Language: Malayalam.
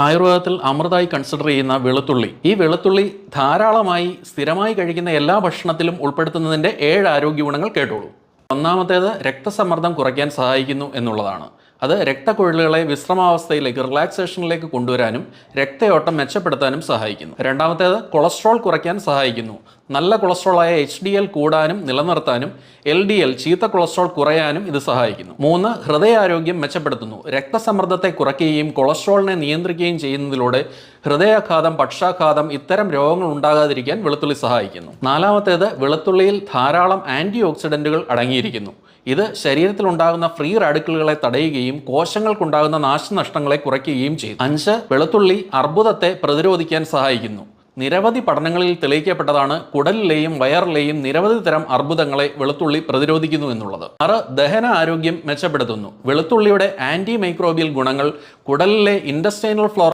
ആയുർവേദത്തിൽ അമൃതായി കൺസിഡർ ചെയ്യുന്ന വെളുത്തുള്ളി. ഈ വെളുത്തുള്ളി ധാരാളമായി സ്ഥിരമായി കഴിക്കുന്ന എല്ലാ ഭക്ഷണത്തിലും ഉൾപ്പെടുത്തുന്നതിൻ്റെ 7 ആരോഗ്യ ഗുണങ്ങൾ കേട്ടോളൂ. ഒന്നാമത്തേത് രക്തസമ്മർദ്ദം കുറയ്ക്കാൻ സഹായിക്കുന്നു എന്നുള്ളതാണ്. അത് രക്തക്കുഴലുകളെ വിശ്രമാവസ്ഥയിലേക്ക് റിലാക്സേഷനിലേക്ക് കൊണ്ടുവരാനും രക്തയോട്ടം മെച്ചപ്പെടുത്താനും സഹായിക്കുന്നു. രണ്ടാമത്തേത് കൊളസ്ട്രോൾ കുറയ്ക്കാൻ സഹായിക്കുന്നു. നല്ല കൊളസ്ട്രോളായ HDL കൂടാനും നിലനിർത്താനും LDL ചീത്ത കൊളസ്ട്രോൾ കുറയാനും ഇത് സഹായിക്കുന്നു. 3. ഹൃദയാരോഗ്യം മെച്ചപ്പെടുത്തുന്നു. രക്തസമ്മർദ്ദത്തെ കുറയ്ക്കുകയും കൊളസ്ട്രോളിനെ നിയന്ത്രിക്കുകയും ചെയ്യുന്നതിലൂടെ ഹൃദയാഘാതം, പക്ഷാഘാതം ഇത്തരം രോഗങ്ങൾ ഉണ്ടാകാതിരിക്കാൻ വെളുത്തുള്ളി സഹായിക്കുന്നു. നാലാമത്തേത് വെളുത്തുള്ളിയിൽ ധാരാളം ആൻറ്റി ഓക്സിഡൻറ്റുകൾ അടങ്ങിയിരിക്കുന്നു. ഇത് ശരീരത്തിലുണ്ടാകുന്ന ഫ്രീ റാഡിക്കലുകളെ തടയുകയും കോശങ്ങൾക്കുണ്ടാകുന്ന നാശനഷ്ടങ്ങളെ കുറയ്ക്കുകയും ചെയ്യും. 5. വെളുത്തുള്ളി അർബുദത്തെ പ്രതിരോധിക്കാൻ സഹായിക്കുന്നു. നിരവധി പഠനങ്ങളിൽ തെളിയിക്കപ്പെട്ടതാണ് കുടലിലെയും വയറിലെയും നിരവധി തരം അർബുദങ്ങളെ വെളുത്തുള്ളി പ്രതിരോധിക്കുന്നു എന്നുള്ളത്. 6. ദഹന ആരോഗ്യം മെച്ചപ്പെടുത്തുന്നു. വെളുത്തുള്ളിയുടെ ആൻറ്റി മൈക്രോബിയൽ ഗുണങ്ങൾ കുടലിലെ ഇൻഡസ്റ്റൈനൽ ഫ്ലോറ